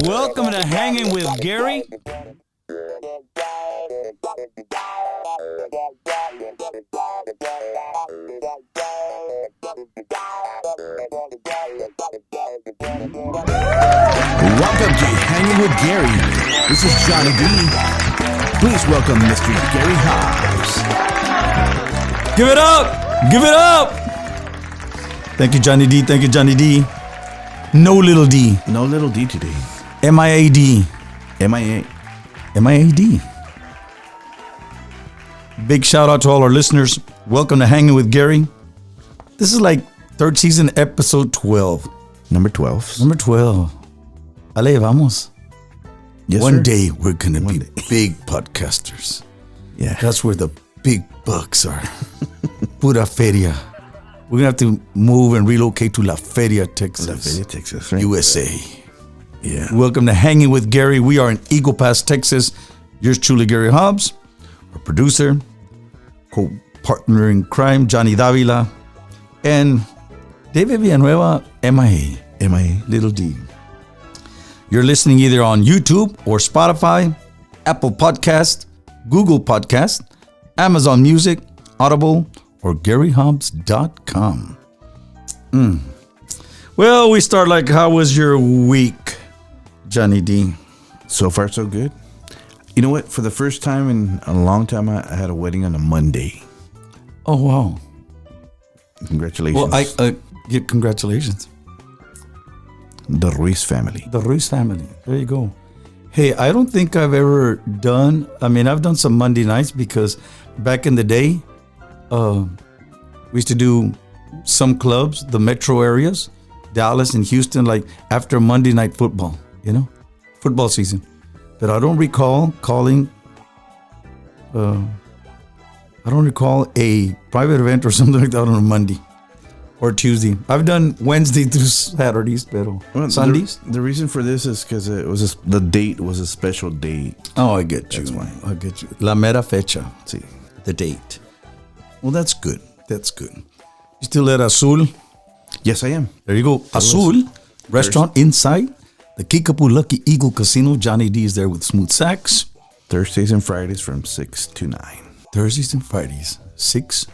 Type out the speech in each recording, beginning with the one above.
Welcome to Hanging with Gary. Welcome to Hanging with Gary. This is Johnny D. Please welcome Mr. Gary Hobbs. Give it up! Give it up! Thank you, Johnny D. Thank you, Johnny D. No little D. No little D today. M-I-A-D. M-I-A. M-I-A-D. Big shout out to all our listeners. Welcome to Hanging with Gary. This is like third season, episode 12. Number 12. Number 12. Ale, vamos. Yes, One sir. day we're going to be big podcasters. Yeah. That's where the big bucks are. Pura feria. We're going to have to move and relocate to La Feria, Texas. La Feria, Texas, right? USA. Yeah. Welcome to Hanging with Gary. We are in Eagle Pass, Texas. Yours truly, Gary Hobbs, our producer, co-partner in crime, Johnny Davila, and David Villanueva, MIA. M-I-A. Little D. You're listening either on YouTube or Spotify, Apple Podcast, Google Podcast, Amazon Music, Audible, or GaryHobbs.com. Well, we start like, how was your week, Johnny D? So far, so good. You know what? For the first time in a long time, I had a wedding on a Monday. Oh, wow. Congratulations. Well, yeah, congratulations. The Ruiz family. The Ruiz family. There you go. Hey, I don't think I've ever done, I've done some Monday nights because back in the day, we used to do some clubs, the metro areas, Dallas and Houston, like after Monday night football, football season. But I don't recall a private event or something like that on a Monday or Tuesday. I've done Wednesday through Saturdays, pero Sundays. The reason for this is because the date was a special date. Oh, I get you. That's why. I get you. La mera fecha. See. The date. Well, that's good. That's good. You still at Azul? Yes, I am. There you go. Azul restaurant inside the Kickapoo Lucky Eagle Casino. Johnny D is there with smooth sax. Thursdays and Fridays from 6 to 9. Thursdays and Fridays, 6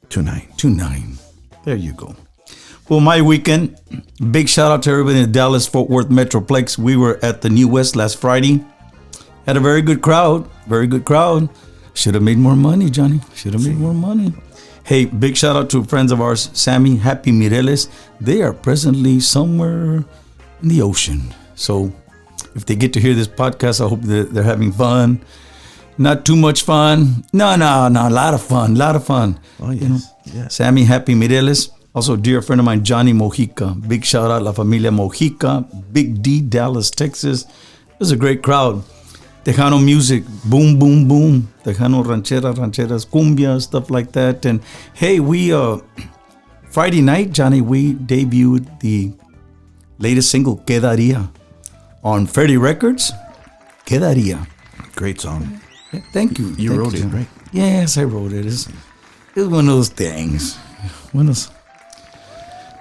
to 9. to 9. There you go. Well, my weekend, big shout out to everybody in the Dallas-Fort Worth Metroplex. We were at the New West last Friday. Had a very good crowd. Very good crowd. Should have made more money, Johnny. Should have made more money. Hey, big shout out to friends of ours, Sammy, Happy Mireles. They are presently somewhere in the ocean. So if they get to hear this podcast, I hope that they're having fun. Not too much fun. No, a lot of fun. Oh, yes. Yes. Sammy, Happy Mireles. Also, dear friend of mine, Johnny Mojica. Big shout out, La Familia Mojica. Big D, Dallas, Texas. It was a great crowd. Tejano music, boom, boom, boom. Tejano rancheras, cumbia, stuff like that. And hey, we, Friday night, Johnny, we debuted the latest single, Quedaría, on Freddie Records. Quedaría. Great song. Thank you. You wrote it, right? Yes, I wrote it. It's one of those things. One of those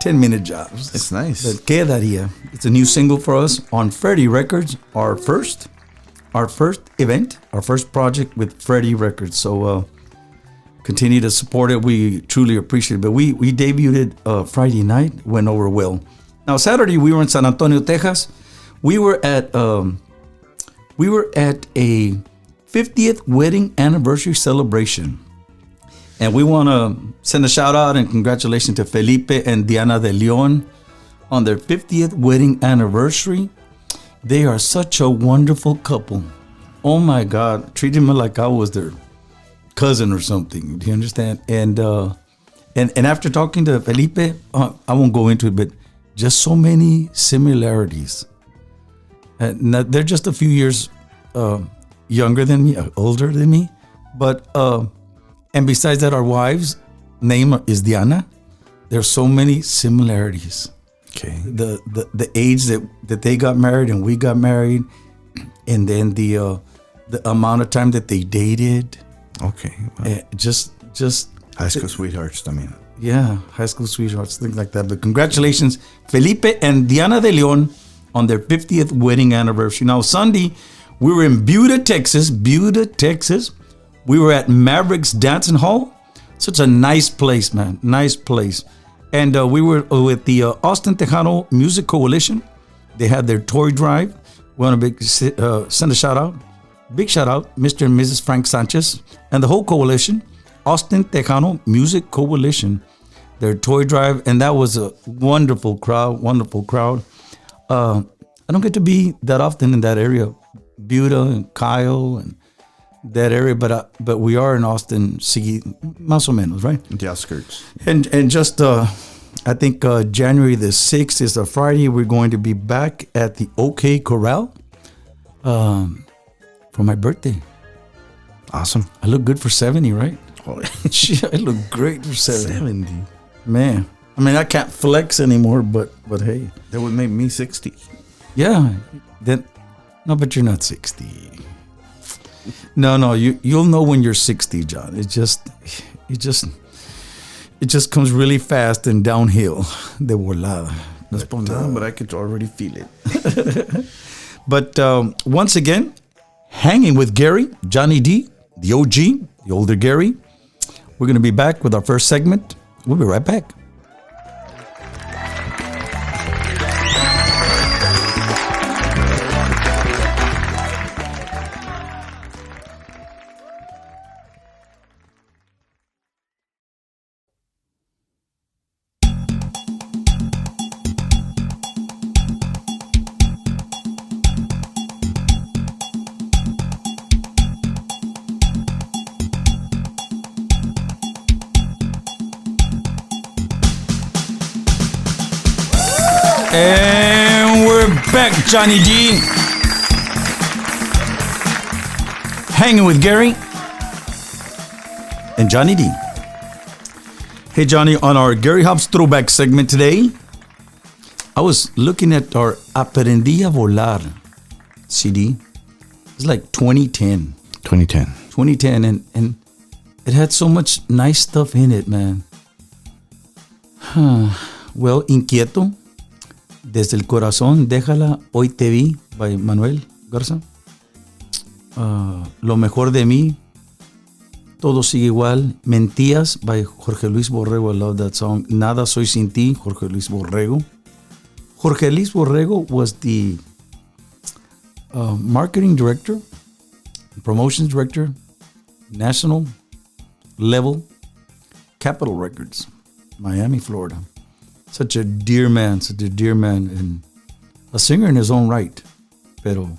10-minute jobs. It's nice. But Quedaría. It's a new single for us on Freddie Records, our first event, our first project with Freddie Records. So continue to support it. We truly appreciate it. But we debuted it Friday night, went over well. Now Saturday we were in San Antonio, Texas. We were at a 50th wedding anniversary celebration. And we want to send a shout out and congratulations to Felipe and Diana de Leon on their 50th wedding anniversary. They are such a wonderful couple. Oh my God, treated me like I was their cousin or something. Do you understand? And after talking to Felipe, I won't go into it, but just so many similarities. They're just a few years younger than me, older than me, but and besides that, our wives' name is Diana. There's so many similarities. Okay. The age that they got married and we got married, and then the amount of time that they dated. Okay. Wow. Just just High School Sweethearts también. Yeah, High School Sweethearts, things like that. But congratulations, Felipe and Diana de Leon on their 50th wedding anniversary. Now, Sunday, we were in Buda, Texas. We were at Mavericks Dancing Hall. Such a nice place, man. Nice place. And we were with the Austin Tejano Music Coalition. They had their toy drive. We want to send a shout out. Big shout out, Mr. and Mrs. Frank Sanchez and the whole coalition. Austin Tejano Music Coalition, their toy drive, and that was a wonderful crowd. I don't get to be that often in that area, Buda and Kyle and that area, but we are in Austin, más o menos, right? The outskirts. And just I think January the 6th is a Friday. We're going to be back at the OK Corral for my birthday. Awesome. I look good for 70, right? Oh, Shit, I look great for 70. 70. Man, I mean, I can't flex anymore, but hey. That would make me 60. Yeah. No, but you're not 60. No, you'll know when you're 60, John. It just comes really fast and downhill. De volada. But I could already feel it. But once again, hanging with Gary, Johnny D, the OG, the older Gary. We're going to be back with our first segment. We'll be right back. And we're back, Johnny D. Hanging with Gary and Johnny D. Hey, Johnny, on our Gary Hobbs Throwback segment today, I was looking at our Aprendi A Volar CD. It's like 2010. 2010, and it had so much nice stuff in it, man. Well, Inquieto. Desde el corazón, déjala, hoy te vi, by Manuel Garza. Lo mejor de mí, todo sigue igual. Mentías, by Jorge Luis Borrego. I love that song. Nada soy sin ti, Jorge Luis Borrego. Jorge Luis Borrego was the marketing director, promotions director, national level, Capitol Records, Miami, Florida. Such a dear man, and a singer in his own right. Pero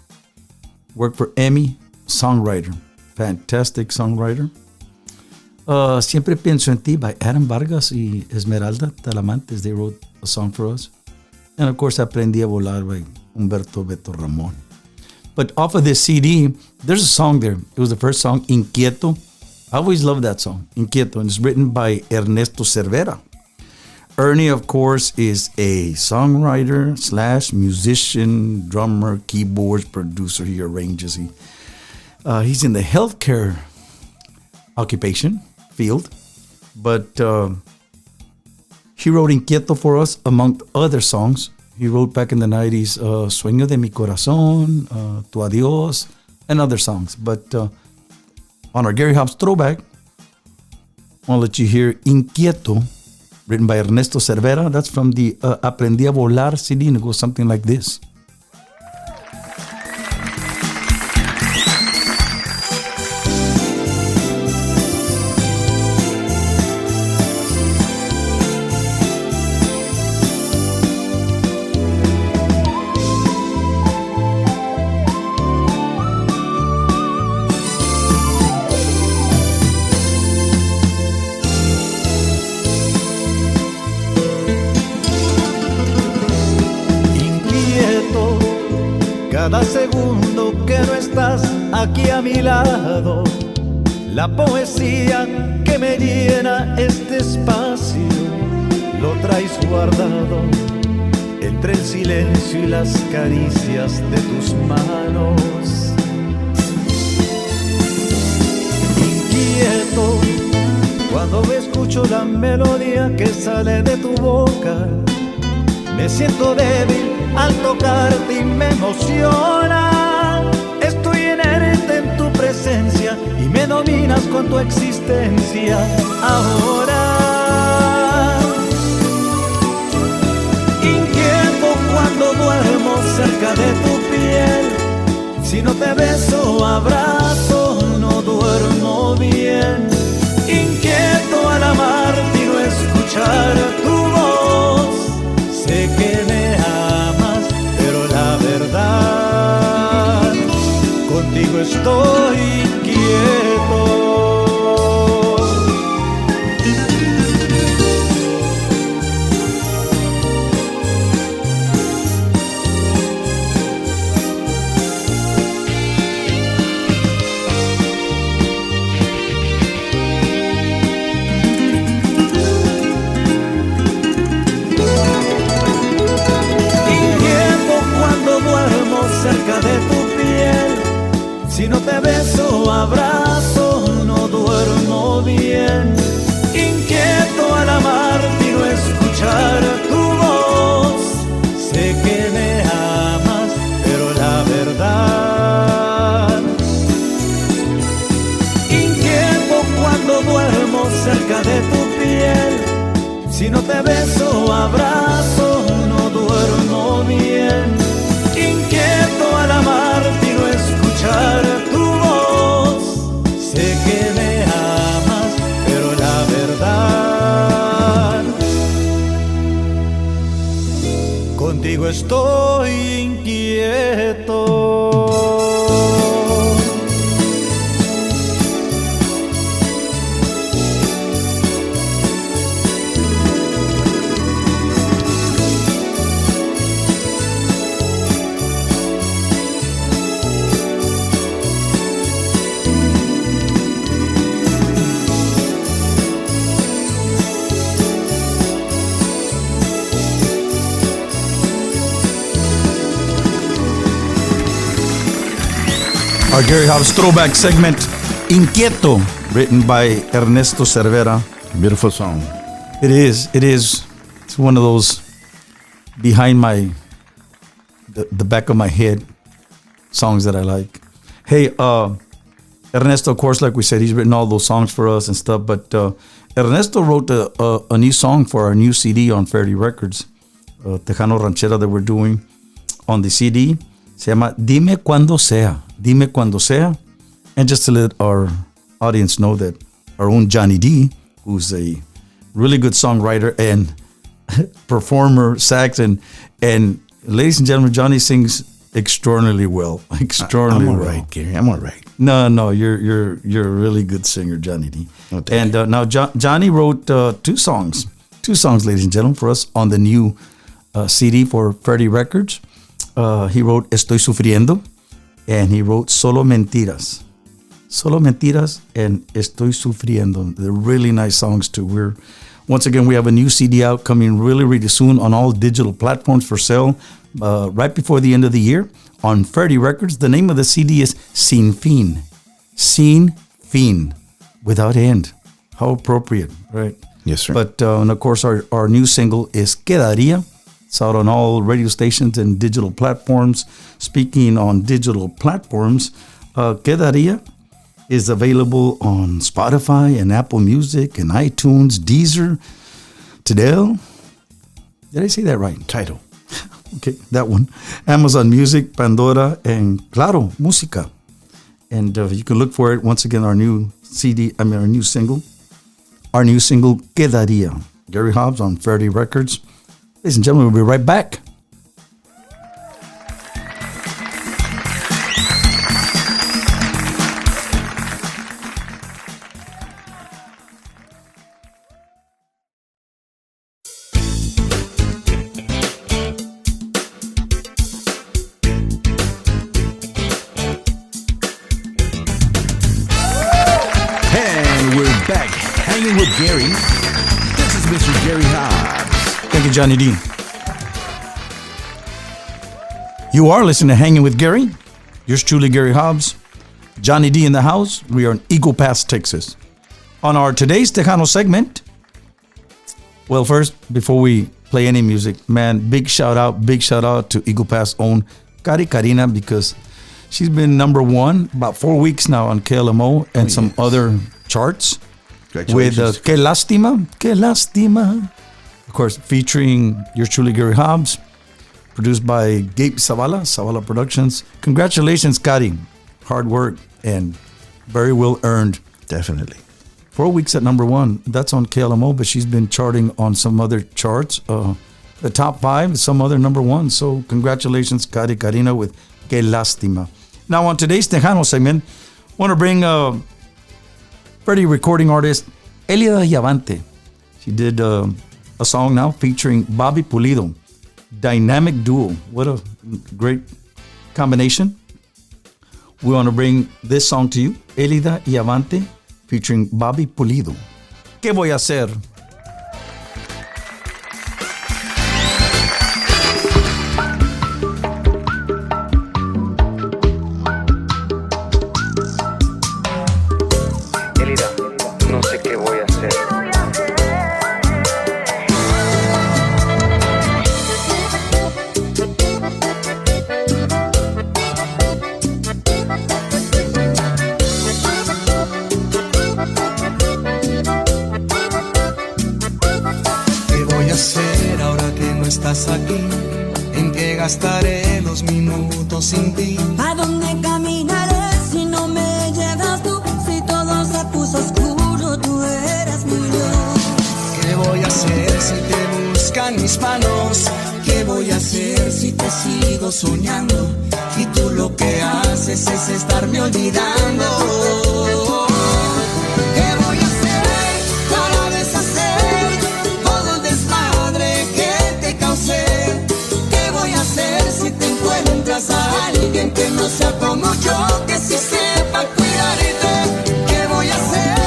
worked for Emmy, songwriter, fantastic songwriter. Siempre pienso en ti by Adam Vargas y Esmeralda Talamantes. They wrote a song for us. And of course, Aprendi A Volar by Humberto Beto Ramon. But off of this CD, there's a song there. It was the first song, Inquieto. I always love that song, Inquieto, and it's written by Ernesto Cervera. Ernie, of course, is a songwriter / musician, drummer, keyboards, producer. He arranges. He's in the healthcare occupation field, but he wrote Inquieto for us, among other songs. He wrote back in the 90s, Sueño de mi corazón, Tu adiós, and other songs. But on our Gary Hobbs Throwback, I'll let you hear Inquieto, written by Ernesto Cervera. That's from the Aprendi A Volar CD, and it goes something like this. Cada segundo que no estás aquí a mi lado, la poesía que me llena este espacio, lo traes guardado entre el silencio y las caricias de tus manos. Inquieto, escucho la melodía que sale de tu boca. Me siento débil al tocarte y me emociona. Estoy inerte en tu presencia y me dominas con tu existencia. Ahora, inquieto cuando duermo cerca de tu piel. Si no te beso, abrazo, no duermo bien. Inquieto al amarte y no escuchar tu voz. Sé que me amas, pero la verdad, contigo estoy inquieto. Cerca de tu piel, si no te beso, abrazo, no duermo bien. Inquieto al amarte y no escuchar tu voz. Sé que me amas, pero la verdad, inquieto cuando duermo cerca de tu piel. Si no te beso, abrazo, no duermo bien. Inquieto al amarte y no escuchar tu voz. Sé que me amas, pero la verdad, contigo estoy inquieto. Our Gary Hobbs throwback segment, Inquieto, written by Ernesto Cervera. Beautiful song. It is. It's one of those behind the back of my head songs that I like. Hey, Ernesto, of course, like we said, he's written all those songs for us and stuff, but Ernesto wrote a new song for our new CD on Aprendi Records, Tejano Ranchera that we're doing on the CD. Se llama Dime Cuando Sea. Dime Cuando Sea. And just to let our audience know that our own Johnny D, who's a really good songwriter and performer, sax, and ladies and gentlemen, Johnny sings extraordinarily well. Extraordinarily I'm all well. right, Gary. I'm all right. No, you're a really good singer, Johnny D. Oh, and now Johnny wrote two songs, ladies and gentlemen, for us on the new CD for Aprendi Records. He wrote Estoy Sufriendo, and he wrote Solo Mentiras and Estoy Sufriendo. They're really nice songs too. Once again, we have a new CD out coming really soon on all digital platforms for sale right before the end of the year on Aprendi Records. The name of the CD is Sin Fin, without end. How appropriate, right? Yes, sir. But and of course, our new single is Quedaría. It's out on all radio stations and digital platforms. Speaking on digital platforms, Quedaría is available on Spotify and Apple Music and iTunes, Deezer, Tidal. Did I say that right? Tidal. Okay, that one. Amazon Music, Pandora, and Claro Música. And you can look for it. Once again, our new single, Quedaría. Gary Hobbs on Aprendi Records. Ladies and gentlemen, we'll be right back. And we're back hanging with Gary. This is Mr. Gary Hobbs. Thank you, Johnny D. You are listening to Hanging with Gary. Yours truly, Gary Hobbs. Johnny D in the house. We are in Eagle Pass, Texas. On our today's Tejano segment, Well, first, before we play any music, man, big shout out to Eagle Pass own Cari Karina, because she's been number one about 4 weeks now on KLMO and some other charts with Que Lástima, Que Lástima. Of course, featuring your truly Gary Hobbs, produced by Gabe Zavala Productions. Congratulations, Cari. Hard work and very well earned. Definitely. 4 weeks at number one. That's on KLMO, but she's been charting on some other charts. The top 5, some other number one. So congratulations, Cari Karina, with Que Lástima. Now on today's Tejano segment, I want to bring Freddie recording artist Elida y Avante. She did a song now featuring Bobby Pulido. Dynamic duo. What a great combination. We want to bring this song to you, Elida y Avante, featuring Bobby Pulido. ¿Qué voy a hacer? Elida, no sé qué voy a hacer. Estás aquí, ¿en qué gastaré los minutos sin ti? ¿A dónde caminaré si no me llegas tú? Si todo se puso oscuro, tú eres mi luz. ¿Qué voy a hacer si te buscan mis manos? ¿Qué voy a hacer si te sigo soñando? Y tú lo que haces es estarme olvidando. A alguien que no sea como yo, que sí sepa cuidarte. ¿Qué voy a hacer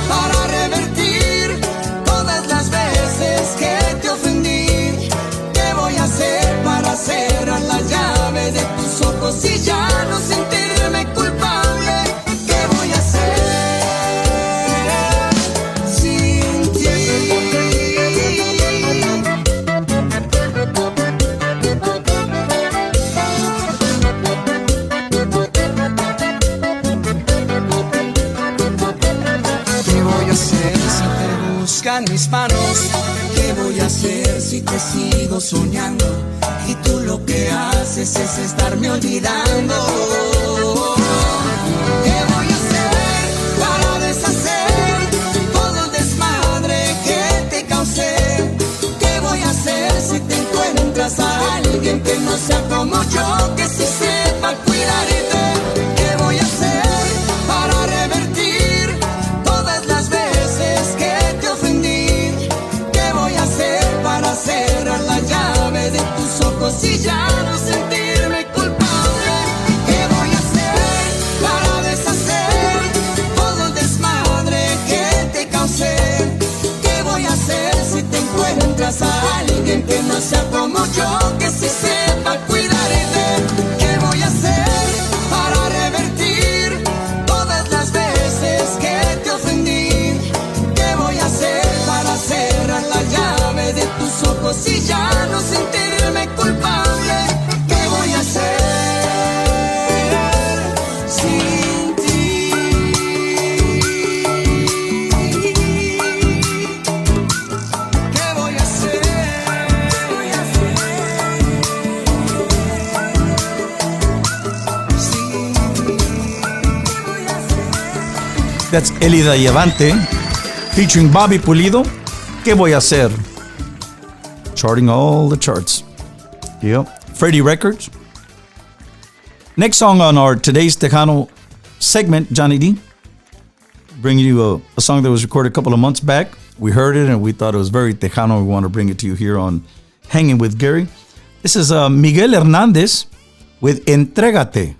para revertir todas las veces que te ofendí? ¿Qué voy a hacer para cerrar la llave de tus ojos y ya no sentirme culpable? ¿Qué voy a hacer sin ti? Mis manos, ¿qué voy a hacer si te sigo soñando? Y tú lo que haces es estarme olvidando. ¿Qué voy a hacer para deshacer todo el desmadre que te causé? ¿Qué voy a hacer si te encuentras a alguien que no sea como yo, que sí sepa cuidarte? ¿Qué voy a hacer para revertir todas las veces que te ofendí? ¿Qué voy a hacer para cerrar la llave de tus ojos y ya no sentirme culpable? ¿Qué voy a hacer para deshacer todo el desmadre que te causé? ¿Qué voy a hacer si te encuentras a alguien que no sea como yo, que sí sepa cuidarte? ¿Qué voy a hacer para revertir todas las veces que te ofendí? ¿Qué voy a hacer para cerrar la llave de tus ojos y ya no sentirme culpable? ¿Qué voy a hacer sin ti? ¿Qué voy a hacer? Sin ti. That's Elida y Avante, featuring Bobby Pulido. ¿Qué voy a hacer? Charting all the charts. Yep. Freddie Records. Next song on our today's Tejano segment, Johnny D. Bringing you a song that was recorded a couple of months back. We heard it and we thought it was very Tejano. We want to bring it to you here on Hanging with Gary. This is Miguel Hernandez with Entregate.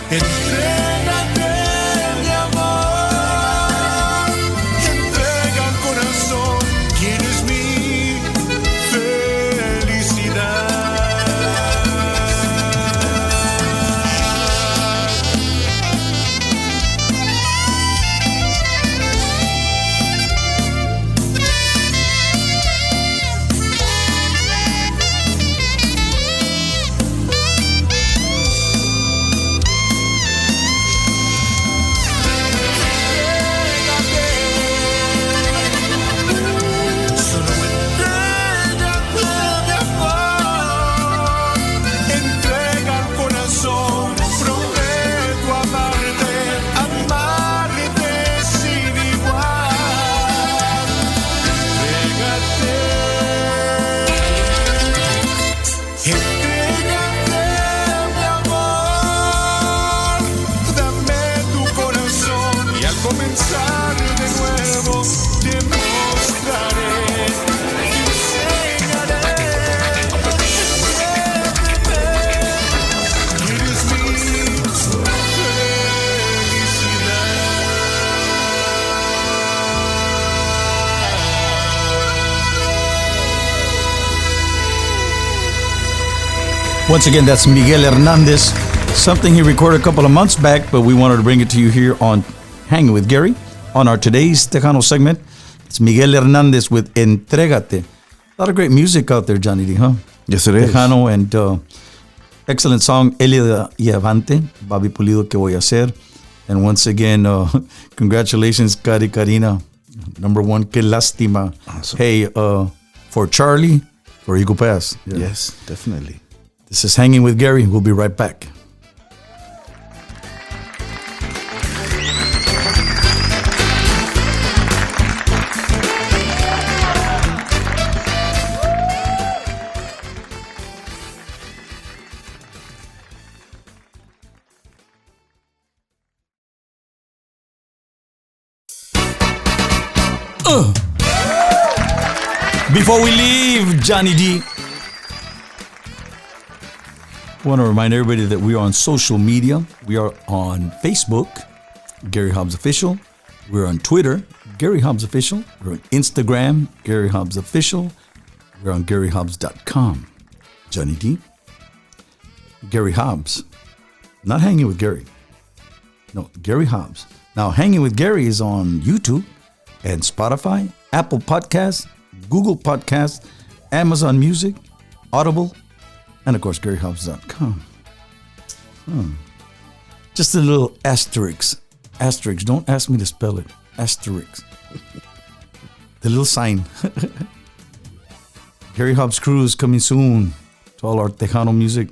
Entrégate, mi amor, entrega el corazón, ¿quién es mi felicidad? Once again, that's Miguel Hernandez. Something he recorded a couple of months back, but we wanted to bring it to you here on Hanging with Gary. On our today's Tejano segment, it's Miguel Hernandez with Entregate. A lot of great music out there, Johnny D, huh? Yes, it is. Tejano and excellent song, Elida y Avante, Bobby Pulido, ¿Qué voy a hacer? And once again, congratulations, Cari Karina. Number one, qué lástima. Awesome. Hey, for Charlie, for Eagle Pass. Yeah. Yes, definitely. This is Hanging with Gary. We'll be right back. Before we leave, Johnny D, I want to remind everybody that we are on social media. We are on Facebook, Gary Hobbs Official. We're on Twitter, Gary Hobbs Official. We're on Instagram, Gary Hobbs Official. We're on GaryHobbs.com. Johnny D, Gary Hobbs. Not Hanging with Gary. No, Gary Hobbs. Now, Hanging with Gary is on YouTube and Spotify, Apple Podcasts, Google Podcasts, Amazon Music, Audible, and of course, GaryHobbs.com. Just a little asterisk. Asterisk. Don't ask me to spell it. Asterisk. The little sign. Gary Hobbs Cruise coming soon to all our Tejano music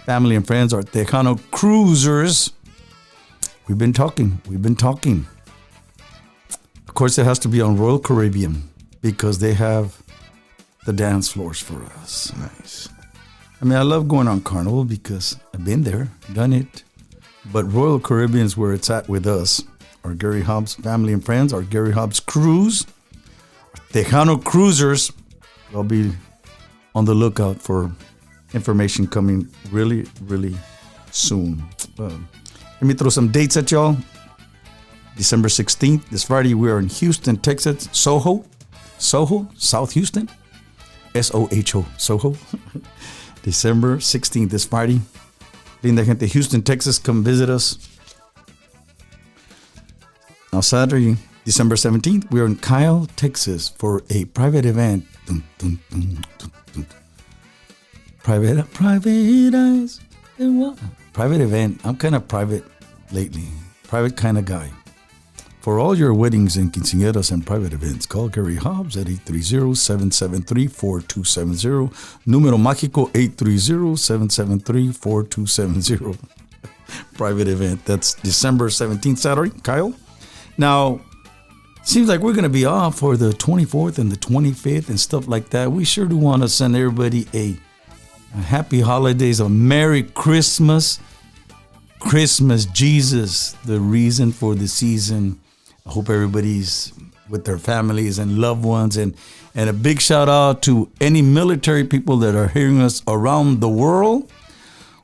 family and friends, our Tejano cruisers. We've been talking. Of course, it has to be on Royal Caribbean because they have the dance floors for us. Nice. I mean, I love going on Carnival because I've been there, done it. But Royal Caribbean's where it's at with us. Our Gary Hobbs family and friends, our Gary Hobbs cruise, our Tejano cruisers. I'll be on the lookout for information coming really, really soon. Let me throw some dates at y'all. December 16th, this Friday, we are in Houston, Texas, Soho, South Houston, SOHO, Soho. December 16th, this Friday. Linda gente, Houston, Texas, come visit us. Now, Saturday, December 17th, we are in Kyle, Texas for a private event. Private eyes. Private event. I'm kind of private lately. Private kind of guy. For all your weddings and quinceañeras and private events, call Gary Hobbs at 830-773-4270. Número mágico 830-773-4270. Private event. That's December 17th, Saturday. Kyle? Now, seems like we're going to be off for the 24th and the 25th and stuff like that. We sure do want to send everybody a happy holidays, a Merry Christmas. Christmas, Jesus, the reason for the season. I hope everybody's with their families and loved ones. And a big shout out to any military people that are hearing us around the world.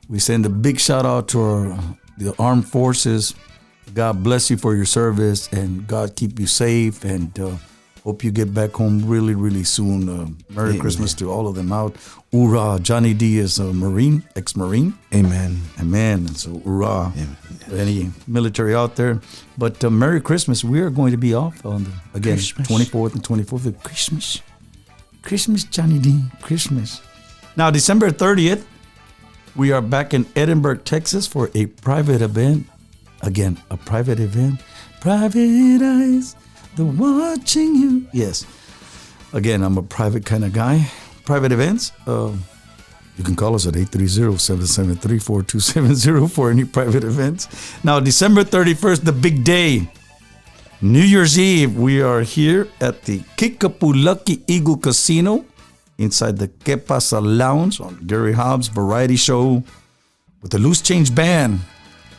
We send a big shout out to our the armed forces. God bless you for your service, and God keep you safe, and hope you get back home really, really soon. Merry Amen. Christmas to all of them out. Hoorah. Johnny D is a Marine, ex-Marine. Amen. Amen. And so, hoorah. Amen. Any military out there. But Merry Christmas. We are going to be off on the, again, Christmas. 24th and 24th of Christmas. Christmas, Johnny D. Christmas. Now, December 30th, we are back in Edinburgh, Texas for a private event. Again, a private event. Private eyes, they're watching you. Yes. Again, I'm a private kind of guy. Private events. You can call us at 830-773-4270 for any private events. Now, December 31st, the big day. New Year's Eve, we are here at the Kickapoo Eagle Casino inside the Que Pasa Lounge on Gary Hobbs Variety Show with the Loose Change Band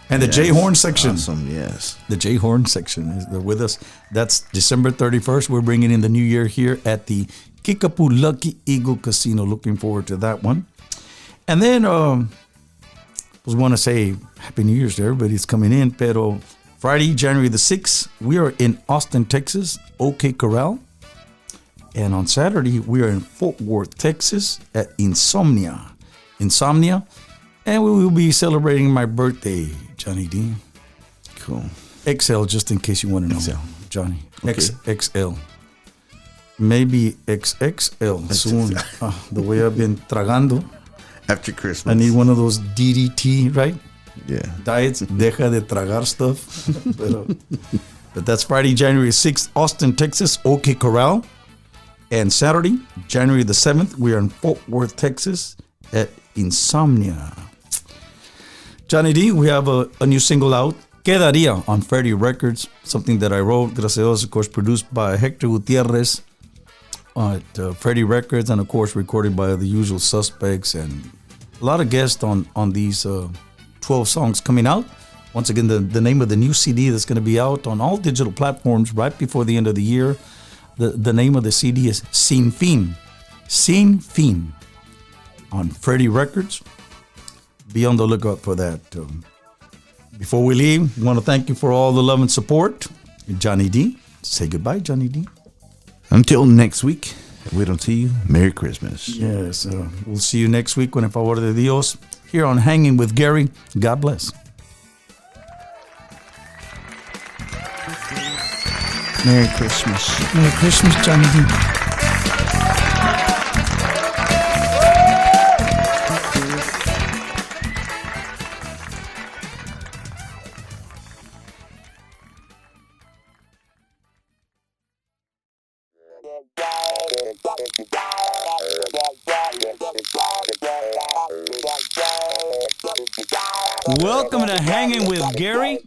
and the J Horn section. Awesome, yes. The J Horn section, they're with us. That's December 31st. We're bringing in the new year here at the Kickapoo Eagle Casino. Looking forward to that one. And then I was want to say Happy New Year's to everybody that's coming in. Pero Friday, January the 6th, we are in Austin, Texas, OK Corral. And on Saturday, we are in Fort Worth, Texas at Insomnia. And we will be celebrating my birthday, Johnny D. Cool. XL, just in case you want to know. XL. Johnny. Okay. XXL. Maybe XXL soon. The way I've been tragando. After Christmas. I need one of those DDT, right? Yeah. Diets, deja de tragar stuff. But that's Friday, January 6th, Austin, Texas, OK Corral. And Saturday, January the 7th, we are in Fort Worth, Texas at Insomnia. Johnny D, we have a new single out, Quedaría, on Aprendi Records, something that I wrote, gracias a Dios, of course, produced by Hector Gutierrez at Aprendi Records, and of course, recorded by the usual suspects, and a lot of guests on these 12 songs coming out. Once again, the name of the new CD that's going to be out on all digital platforms right before the end of the year. The name of the CD is Sin Fin. Sin Fin on Aprendi Records. Be on the lookout for that. Before we leave, we want to thank you for all the love and support. Johnny D. Say goodbye, Johnny D. Until next week, we don't see you. Merry Christmas. Yes, we'll see you next week con el favor de Dios here on Hanging with Gary. God bless. Merry Christmas. Merry Christmas, Johnny D. Welcome to Hanging with Gary.